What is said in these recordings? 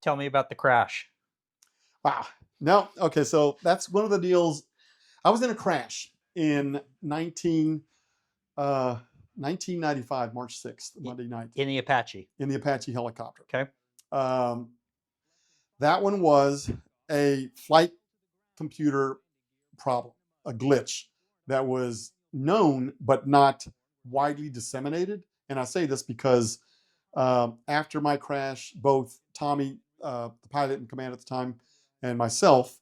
Tell me about the crash. Wow. No. Okay. So that's one of the deals. I was in a crash in 1995, March 6th, Monday night, In the Apache. in the Apache helicopter. Okay. Um, that one was a flight computer problem, a glitch that was known but not widely disseminated. And I say this because after my crash, both Tommy, the pilot in command at the time, and myself,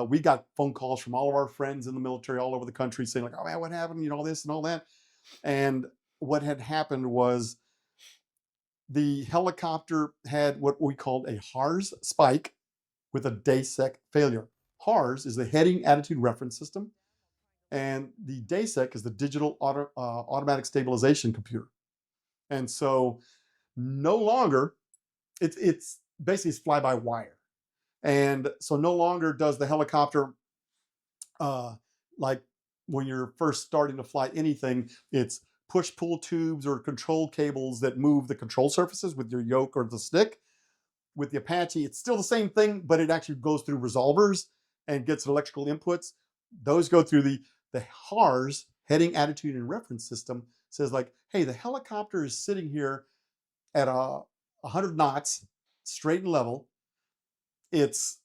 we got phone calls from all of our friends in the military all over the country saying, like, oh man, what happened? You know, all this and all that. And what had happened was the helicopter had what we called a HARS spike with a DASEC failure. HARS is the heading attitude reference system, and the DASEC is the automatic stabilization computer. And so no longer, it's basically it's fly by wire. And so no longer does the helicopter, like when you're first starting to fly anything, it's push pull tubes or control cables that move the control surfaces with your yoke or the stick. With the Apache, it's still the same thing, but it actually goes through resolvers and gets electrical inputs. Those go through the HARS, heading attitude and reference system, says like, hey, the helicopter is sitting here at 100 knots, straight and level. It's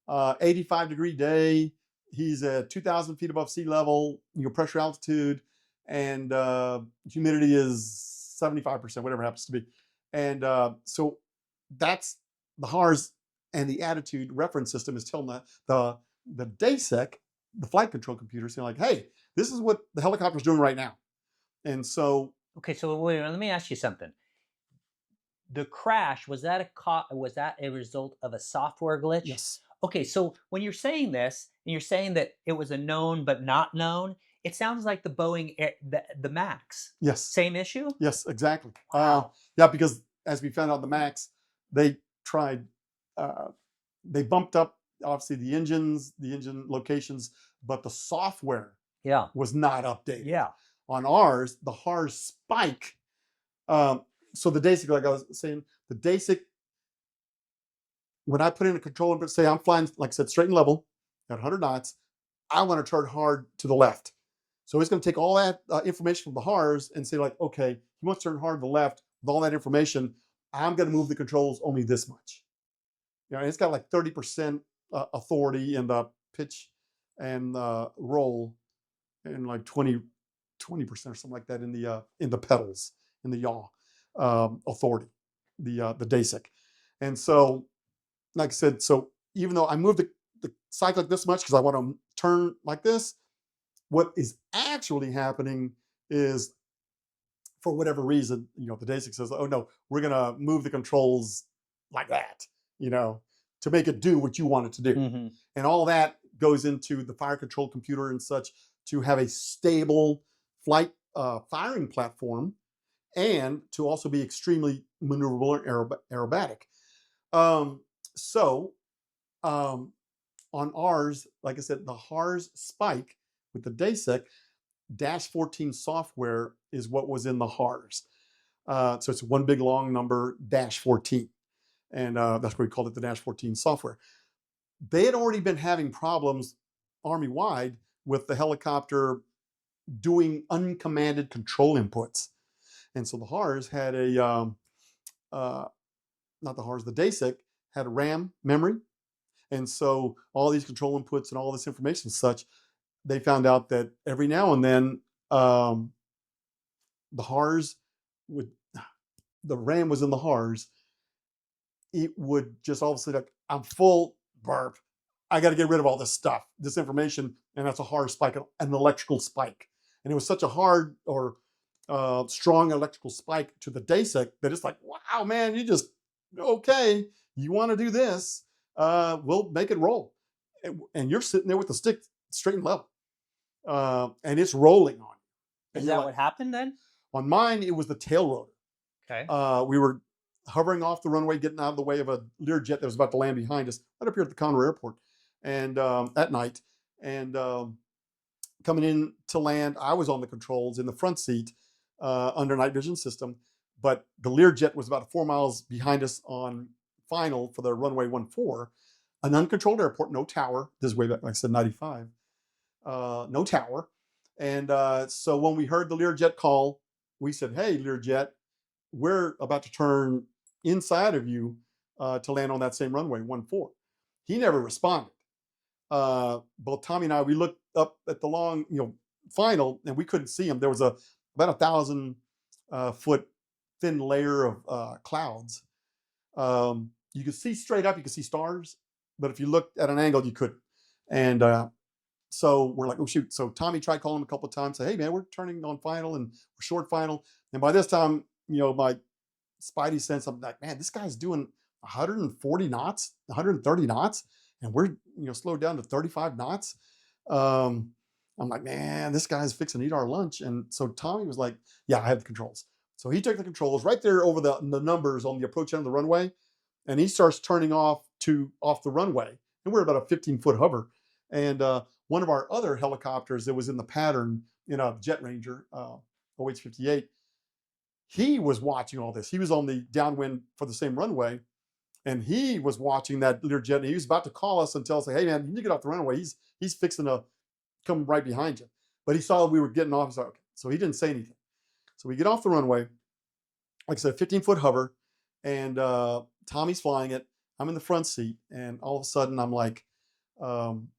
85-degree day. He's at 2,000 feet above sea level. Your pressure altitude and humidity is 75%, whatever it happens to be. And so that's the HARS, and the attitude reference system is telling the DASEC, the flight control computer, saying like, hey, this is what the helicopter's doing right now. And so Okay, so wait, let me ask you something. The crash, was that a result of a software glitch? yes, Okay, so when you're saying this and you're saying that it was a known but not known, it sounds like the the Max. yes, Same issue? yes, exactly. Wow. Yeah, because as we found out, the Max, they tried, uh, they bumped up obviously the engine locations, but the software Yeah. was not updated. Yeah. On ours, the HARS spike. Um, so the DASIC, like I was saying, the DASIC, when I put in a control input, say I'm flying, like I said, straight and level at 100 knots, I want to turn hard to the left. So it's going to take all that information from the HARS and say like, okay, he wants to turn hard to the left with all that information. I'm going to move the controls only this much. You know, and it's got like 30% authority in the pitch and roll, and like 20% or something like that in the pedals, in the yaw authority, the DASIC. And so, like I said, so even though I moved the cyclic this much because I want to turn like this, what is actually happening is, for whatever reason, you know, the DASIC says, oh no, we're gonna move the controls like that, you know, to make it do what you want it to do. Mm-hmm. And all that goes into the fire control computer and such to have a stable flight firing platform, and to also be extremely maneuverable and aerobatic. Um, so um, on ours, like I said, the HARS spike with the DASIC dash 14 software is what was in the HARS. So it's one big long number, dash 14. And that's why we called it the dash 14 software. They had already been having problems Army wide with the helicopter doing uncommanded control inputs. And so the HARS had not the HARS, the DASIC had a RAM memory. And so all these control inputs and all this information and such, they found out that every now and then the HARS would, the RAM was in the HARS, it would just all of a sudden, like, I'm full, burp. I got to get rid of all this stuff, this information, and that's a hard spike, an electrical spike. And it was such a hard or strong electrical spike to the DASIC that it's like, wow, man, you just, okay, you want to do this, we'll make it roll. And you're sitting there with the stick straight and level, and it's rolling on you. And Is you're that like, what happened then? on mine, it was the tail rotor. Okay. We were hovering off the runway, getting out of the way of a Learjet that was about to land behind us, right up here at the Conroe Airport, and at night. And coming in to land, I was on the controls in the front seat under night vision system, but the Learjet was about 4 miles behind us on final for the runway 14, an uncontrolled airport, no tower. This is way back, like I said, 95, no tower. And so when we heard the Learjet call, we said, "Hey, Learjet, we're about to turn inside of you to land on that same runway, 14." He never responded. Both Tommy and I, we looked up at the long, final, and we couldn't see him. There was about 1,000 foot thin layer of clouds. You could see straight up, you could see stars, but if you looked at an angle, you couldn't. And so we're like, oh shoot. So Tommy tried calling him a couple of times, say, "Hey man, we're turning on final and we're short final." And by this time, my spidey sense, I'm like, man, this guy's doing 140 knots, 130 knots, and we're slowed down to 35 knots. I'm like, man, this guy's fixing to eat our lunch. And so Tommy was like, "Yeah, I have the controls." So he took the controls right there over the numbers on the approach end of the runway, and he starts turning off the runway. And we're about a 15-foot hover. And one of our other helicopters that was in the pattern in a Jet Ranger, OH-58, he was watching all this. He was on the downwind for the same runway, and he was watching that Learjet. And he was about to call us and tell us, like, "Hey man, you need to get off the runway. He's fixing to come right behind you." But he saw we were getting off. So, okay. So he didn't say anything. So we get off the runway, like I said, 15-foot hover, and Tommy's flying it. I'm in the front seat, and all of a sudden I'm like, man,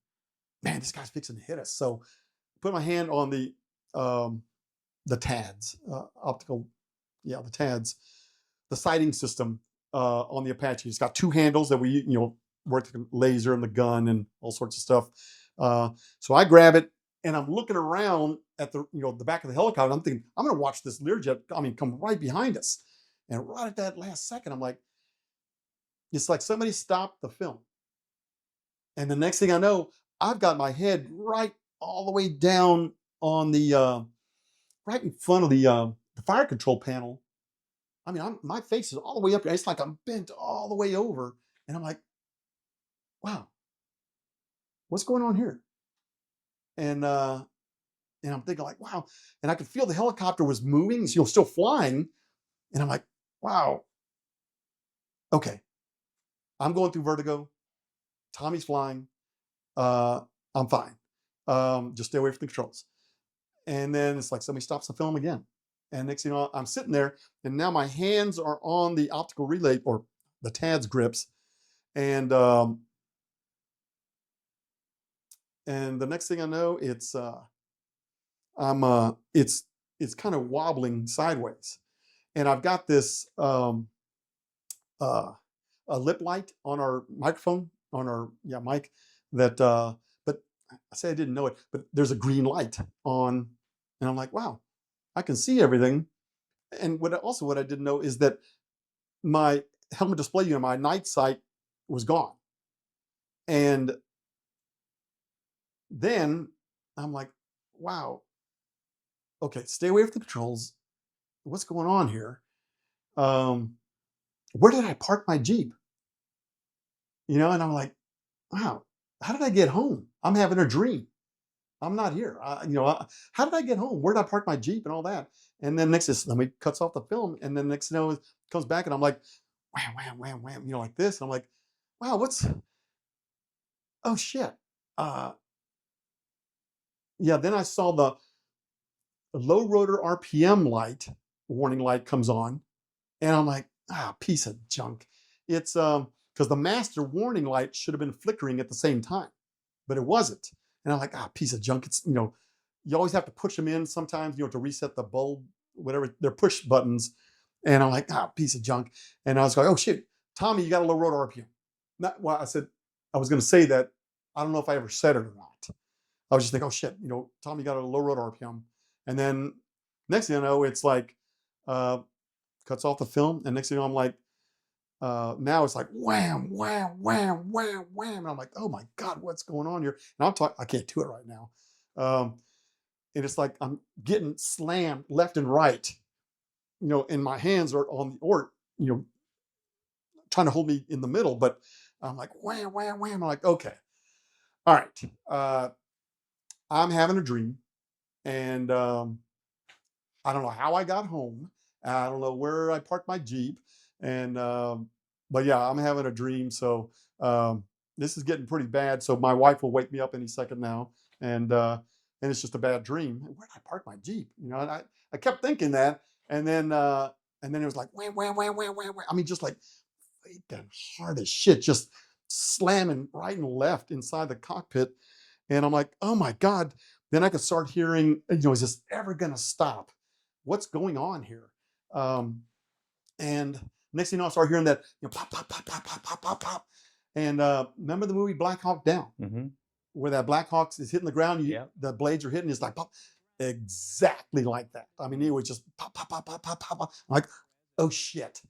this guy's fixing to hit us. So I put my hand on the TADS, the TADS, the sighting system on the Apache. It's got two handles that we, work the laser and the gun and all sorts of stuff. So I grab it, and I'm looking around at the back of the helicopter. I'm thinking, I'm going to watch this Learjet, come right behind us. And right at that last second, I'm like, it's like somebody stopped the film. And the next thing I know, I've got my head right all the way down on the right in front of the fire control panel. My face is all the way up there. It's like I'm bent all the way over, and I'm like, wow, what's going on here? And I'm thinking, like, wow. And I could feel the helicopter was moving, still flying. And I'm like, wow, okay, I'm going through vertigo. Tommy's flying. I'm fine. Just stay away from the controls. And then it's like somebody stops the film again. And next thing you know, I'm sitting there, and now my hands are on the optical relay, or the TADS grips. And the next thing I know, it's kind of wobbling sideways. And I've got this a lip light on our microphone, on our mic, that but I say I didn't know it, but there's a green light on, and I'm like, wow, I can see everything. And what I didn't know is that my helmet display unit, my night sight, was gone. And then I'm like, wow, okay, stay away from the controls. What's going on here? Where did I park my Jeep? And I'm like, wow, how did I get home? I'm having a dream. I'm not here. How did I get home? Where did I park my Jeep and all that? And then next, somebody cuts off the film, and then next, it comes back, and I'm like, wham, wham, wham, wham, like this. And I'm like, wow, oh shit. Then I saw the low rotor RPM light, warning light comes on, and I'm like, piece of junk. It's because the master warning light should have been flickering at the same time, but it wasn't. And I'm like, piece of junk. It's, you always have to push them in sometimes, to reset the bulb, whatever. They're push buttons. And I'm like, piece of junk. And I was like, oh shit, Tommy, you got a low rotor RPM. I said, I was going to say that. I don't know if I ever said it or not. I was just thinking, oh shit, Tommy got a low rotor RPM. And then next thing I know, it's like, cuts off the film. And next thing you know, I'm like, now it's like wham, wham, wham, wham, wham. And I'm like, oh my God, what's going on here? And I can't do it right now. And it's like I'm getting slammed left and right, and my hands are on the trying to hold me in the middle, but I'm like wham, wham, wham. I'm like, okay, all right. I'm having a dream, and I don't know how I got home I don't know where I parked my Jeep. And, but yeah, I'm having a dream. So this is getting pretty bad. So my wife will wake me up any second now. And it's just a bad dream. Where did I park my Jeep? You know, and I kept thinking that. And then it was like, wham, wham, wham, wham, wham, wham. I mean, just like freaking hard as shit, just slamming right and left inside the cockpit. And I'm like, oh my God. Then I could start hearing, is this ever going to stop? What's going on here? Um, and next thing you know, I start hearing that, pop, pop, pop, pop, pop, pop, pop, pop. And remember the movie Black Hawk Down, where that Black Hawk is hitting the ground, the blades are hitting, it's like pop, exactly like that. I mean, it was just pop, pop, pop, pop, pop, pop, pop. I'm like, oh shit,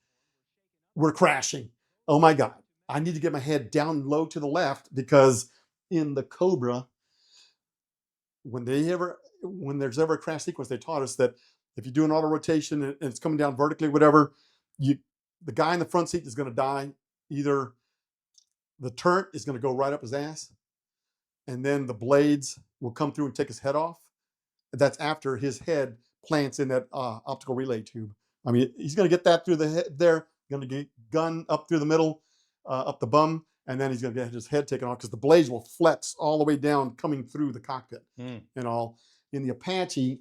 we're crashing. Oh my God, I need to get my head down low to the left, because in the Cobra, when there's ever a crash sequence, they taught us that if you do an auto rotation and it's coming down vertically, whatever, the guy in the front seat is going to die. Either the turret is going to go right up his ass, and then the blades will come through and take his head off. That's after his head plants in that optical relay tube. I mean, he's going to get that through the head there, going to get gun up through the middle, up the bum, and then he's going to get his head taken off, because the blades will flex all the way down coming through the cockpit and all. In the Apache,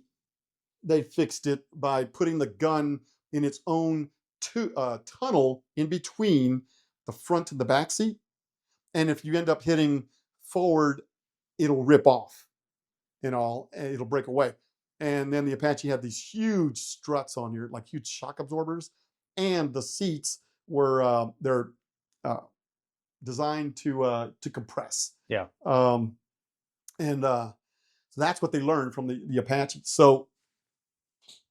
they fixed it by putting the gun in its own tunnel in between the front and the back seat. And if you end up hitting forward, it'll rip off and all, and it'll break away. And then the Apache had these huge struts on here, like huge shock absorbers, and the seats were they're designed to compress. Yeah. So that's what they learned from the Apache. So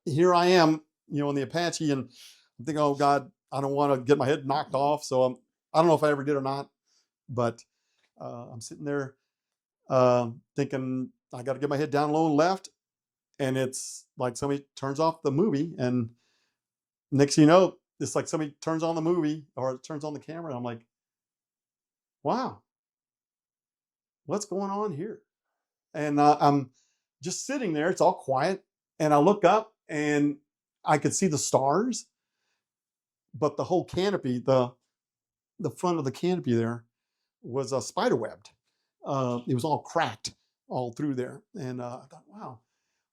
here I am, in the Apache, and I'm thinking, oh God, I don't want to get my head knocked off. So I don't know if I ever did or not, but I'm sitting there thinking I got to get my head down low and left. And it's like somebody turns off the movie, and next thing you know, it's like somebody turns on the movie or turns on the camera. And I'm like, wow, what's going on here? And I'm just sitting there. It's all quiet. And I look up and I could see the stars, but the whole canopy, the front of the canopy there was spider webbed. It was all cracked all through there. And I thought, wow,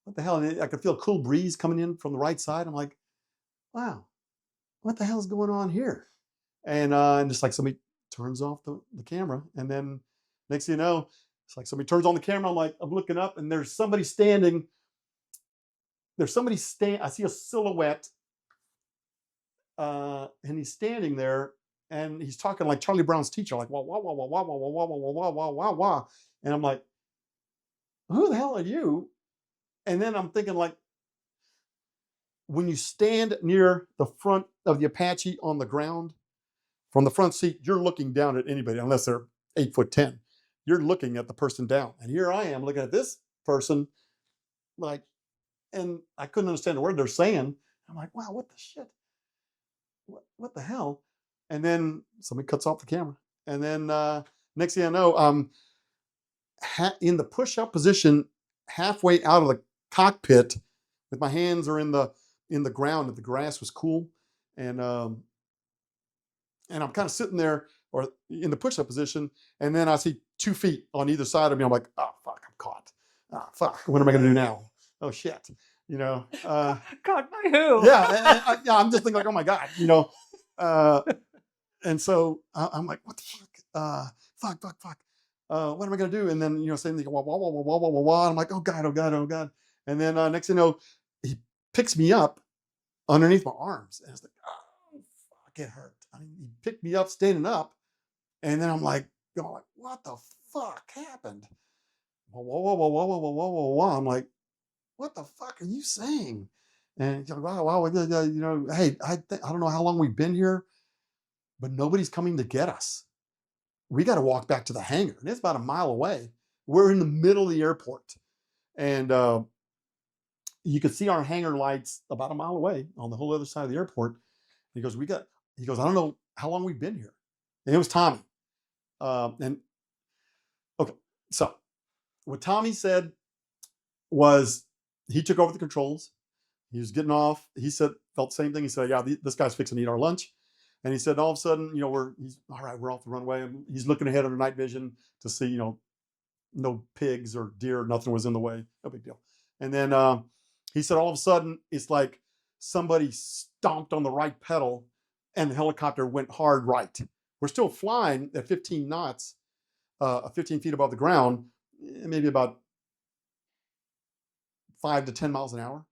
what the hell? And I could feel a cool breeze coming in from the right side. I'm like, wow, what the hell is going on here? And just like somebody turns off the camera. And then next thing you know, it's like somebody turns on the camera. I'm looking up, and there's somebody standing. I see a silhouette, and he's standing there, and he's talking like Charlie Brown's teacher, like wah wah wah wah wah wah wah wah wah wah wah wah wah. And I'm like, who the hell are you? And then I'm thinking, like, when you stand near the front of the Apache on the ground, from the front seat, you're looking down at anybody, unless they're 8'10". You're looking at the person down. And here I am looking at this person, like, and I couldn't understand the word they're saying. I'm like, wow, what the shit? What the hell? And then somebody cuts off the camera. And then next thing I know, in the push-up position, halfway out of the cockpit, with my hands are in the ground, and the grass was cool, and I'm kind of sitting there, or in the push-up position, and then I see 2 feet on either side of me. I'm like, oh fuck, I'm caught. Oh fuck, what am I gonna do now? Oh shit, Caught by who? yeah, I'm just thinking like, oh my God, and so I'm like, what the fuck, fuck. What am I gonna do? And then saying the wah wah wah wah wah wah wah wah. I'm like, oh God, oh God, oh God. And then next thing you know, he picks me up underneath my arms, and it's like, oh fuck, it hurt. I mean, he picked me up standing up, and then I'm like, going like, what the fuck happened? Wah wah wah wah wah wah wah wah wah. I'm like, what the fuck are you saying? And he's like, wow, hey, I don't know how long we've been here, but nobody's coming to get us. We got to walk back to the hangar, and it's about a mile away. We're in the middle of the airport, and you could see our hangar lights about a mile away on the whole other side of the airport. He goes, I don't know how long we've been here. And it was Tommy. And okay, so what Tommy said was, he took over the controls. He was getting off. He said, felt the same thing. He said, yeah, this guy's fixing to eat our lunch. And he said, all of a sudden, he's all right, we're off the runway. And he's looking ahead under night vision to see, no pigs or deer, nothing was in the way. No big deal. And then he said, all of a sudden, it's like somebody stomped on the right pedal and the helicopter went hard right. We're still flying at 15 knots, 15 feet above the ground, maybe about 5 to 10 miles an hour.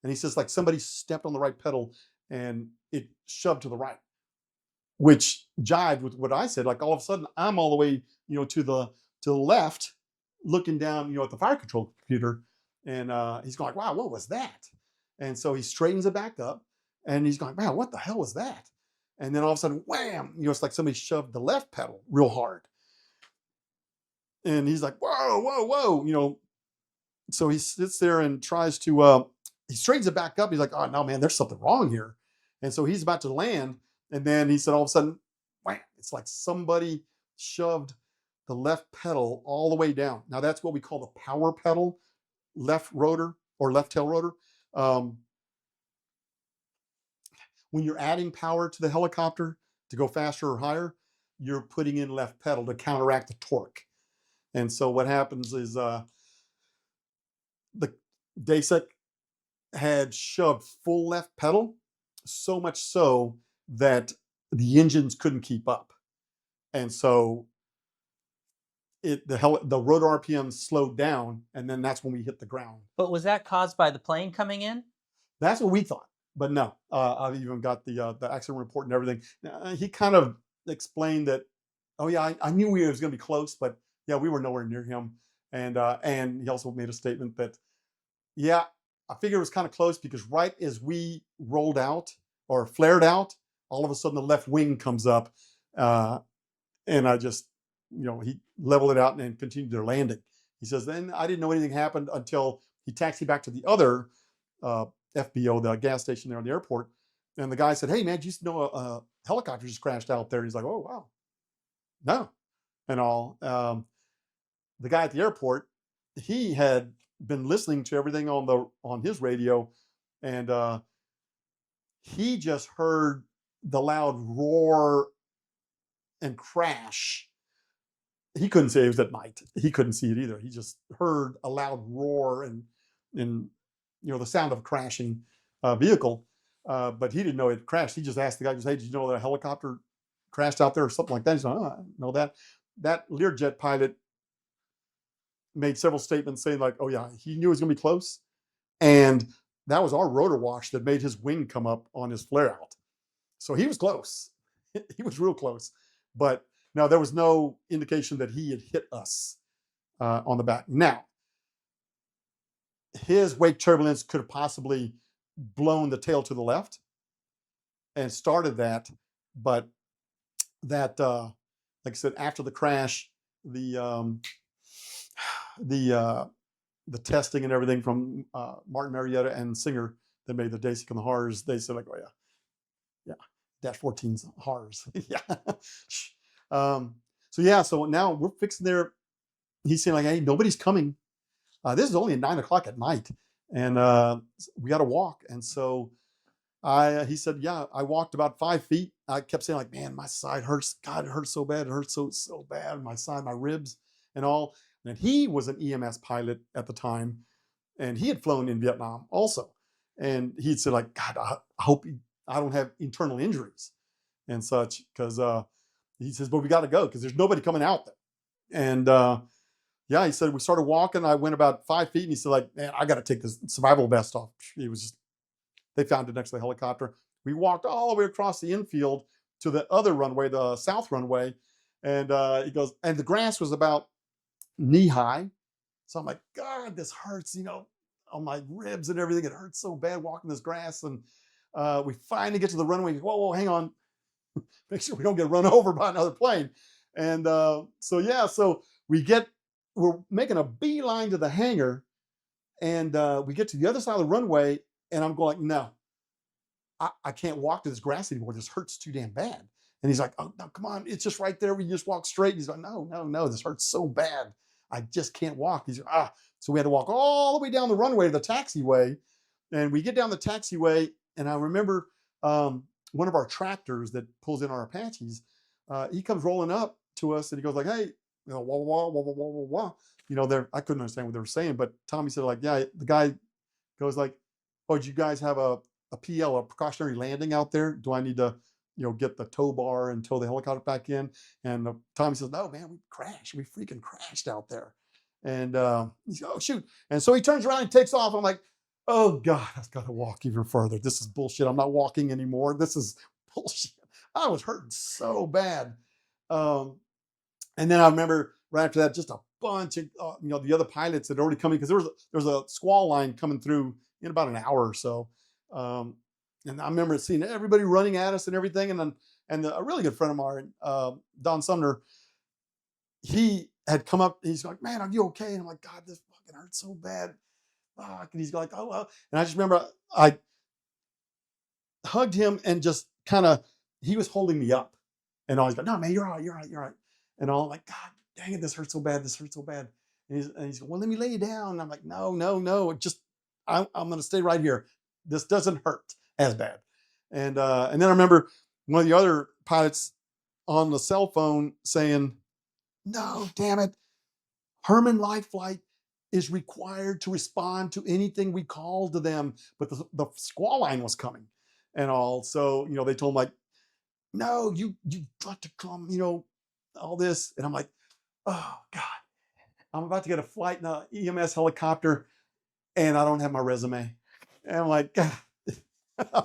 And he says, like somebody stepped on the right pedal and it shoved to the right, which jived with what I said. Like all of a sudden, I'm all the way, to the left, looking down, at the fire control computer, and he's going, "Wow, what was that?" And so he straightens it back up, and he's going, "Wow, what the hell was that?" And then all of a sudden, wham! It's like somebody shoved the left pedal real hard, and he's like, "Whoa, whoa, whoa!" So he sits there and tries to. He straightens it back up. He's like, "Oh no, man, there's something wrong here," and so he's about to land, and then he said, all of a sudden, wham! It's like somebody shoved the left pedal all the way down. Now that's what we call the power pedal, left rotor or left tail rotor. When you're adding power to the helicopter to go faster or higher, you're putting in left pedal to counteract the torque. And so what happens is the DASEC had shoved full left pedal, so much so that the engines couldn't keep up. And so the rotor RPM slowed down, and then that's when we hit the ground. But was that caused by the plane coming in? That's what we thought, but no. I've even got the accident report and everything. He kind of explained that, oh yeah, I knew we was going to be close, but yeah, we were nowhere near him. And he also made a statement that, yeah, I figured it was kind of close because right as we rolled out or flared out, all of a sudden the left wing comes up, and I just, he leveled it out and continued their landing. He says, then I didn't know anything happened until he taxied back to the other FBO, the gas station there on the airport. And the guy said, hey, man, you used to know a helicopter just crashed out there. And he's like, oh, wow. No. And all. The guy at the airport, he had been listening to everything on his radio, and he just heard the loud roar and crash. He couldn't say it was at night. He couldn't see it either. He just heard a loud roar and the sound of a crashing vehicle, but he didn't know it crashed. He just asked the guy, hey, did you know that a helicopter crashed out there or something like that? He's like, oh, I didn't know that. That Learjet pilot made several statements saying like, oh yeah, he knew it was going to be close. And that was our rotor wash that made his wing come up on his flare out. So he was close. He was real close. But no, there was no indication that he had hit us on the back. Now, his wake turbulence could have possibly blown the tail to the left and started that. But that, like I said, after the crash, the testing and everything from Martin Marietta and Singer that made the DASIC and the HARS, they said like, oh yeah, Dash 14's HARS. Yeah. So now we're fixing there. He's saying like, hey, nobody's coming. This is only at 9 o'clock at night, and we got to walk. And so he said, yeah, I walked about 5 feet. I kept saying like, man, my side hurts. God, it hurts so bad. It hurts so bad. My side, my ribs and all. And he was an EMS pilot at the time, and he had flown in Vietnam also. And he'd said like, God, I hope I don't have internal injuries and such, because he says, but we got to go because there's nobody coming out there. And yeah, he said, we started walking. I went about 5 feet, and he said like, man, I got to take this survival vest off. It was just, they found it next to the helicopter. We walked all the way across the infield to the other runway, the south runway. And he goes, and the grass was about knee high. So I'm like, God, this hurts, on my ribs and everything. It hurts so bad walking this grass. And we finally get to the runway. Whoa, hang on. Make sure we don't get run over by another plane. And so we're making a beeline to the hangar, and we get to the other side of the runway, and I'm going, no, I can't walk to this grass anymore. This hurts too damn bad. And he's like, oh, no, come on. It's just right there. We just walk straight. And he's like, no, this hurts so bad. I just can't walk. He's like, So we had to walk all the way down the runway to the taxiway. And we get down the taxiway, And I remember one of our tractors that pulls in our Apaches, he comes rolling up to us and he goes like, "Hey, wah, wah, wah, wah, wah, wah, wah." I couldn't understand what they were saying, but Tommy said like, yeah, the guy goes like, "Oh, did you guys have a PL, a precautionary landing out there? Do I need to, get the tow bar and tow the helicopter back in?" And Tommy says, "No, man, we crashed. We freaking crashed out there." And he says, "Oh, shoot." And so he turns around and takes off. I'm like, "Oh God, I've got to walk even further. This is bullshit. I'm not walking anymore. This is bullshit." I was hurting so bad. Um, and then I remember right after that, just a bunch of the other pilots had already come in because there was a squall line coming through in about an hour or so. Um, and I remember seeing everybody running at us and everything. And then a really good friend of mine, Don Sumner, he had come up. He's like, "Man, are you okay?" And I'm like, "God, this fucking hurts so bad." Fuck. And he's like, "Oh well." And I just remember I hugged him and just kind of, he was holding me up, and I was like, "No, man, you're all right, you're all right, you're all right." And I'm like, "God dang it, this hurts so bad, this hurts so bad." And he's like, "Well, let me lay you down." And I'm like, "No, no, no, just I'm gonna stay right here. This doesn't hurt as bad." And then I remember one of the other pilots on the cell phone saying, "No, damn it, Herman Light Flight is required to respond to anything we call to them." But the squall line was coming and all. So, they told him like, "No, you got to come, all this." And I'm like, "Oh God, I'm about to get a flight in a EMS helicopter and I don't have my resume." And I'm like, "God."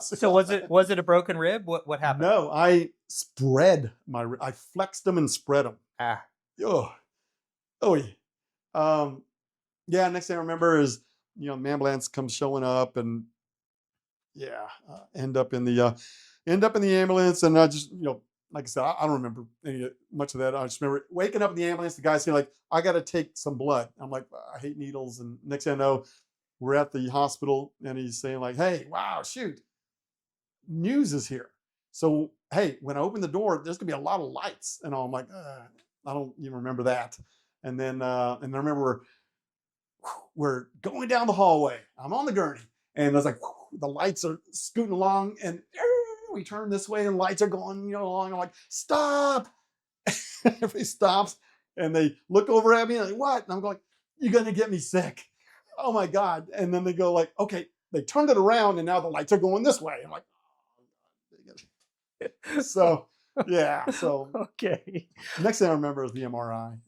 So was it a broken rib? What happened? No, I flexed them and spread them. Ah. Oh, oh yeah. Yeah, next thing I remember is, the ambulance comes showing up, and yeah, end up in the ambulance, and I just, like I said, I don't remember much of that. I just remember waking up in the ambulance, the guy saying like, "I got to take some blood." I'm like, "I hate needles." And next thing I know, we're at the hospital, and he's saying like, "Hey, wow, shoot, news is here. So hey, when I open the door, there's gonna be a lot of lights." And I'm like, I don't even remember that. And I remember we're going down the hallway. I'm on the gurney, and there's like the lights are scooting along, and we turn this way, and lights are going, along. I'm like, "Stop!" Everybody stops, and they look over at me like, "What?" And I'm going, "You're gonna get me sick." Oh my God. And then they go like, "Okay." They turned it around, and now the lights are going this way. I'm like, so yeah. So Okay. next thing I remember is the MRI.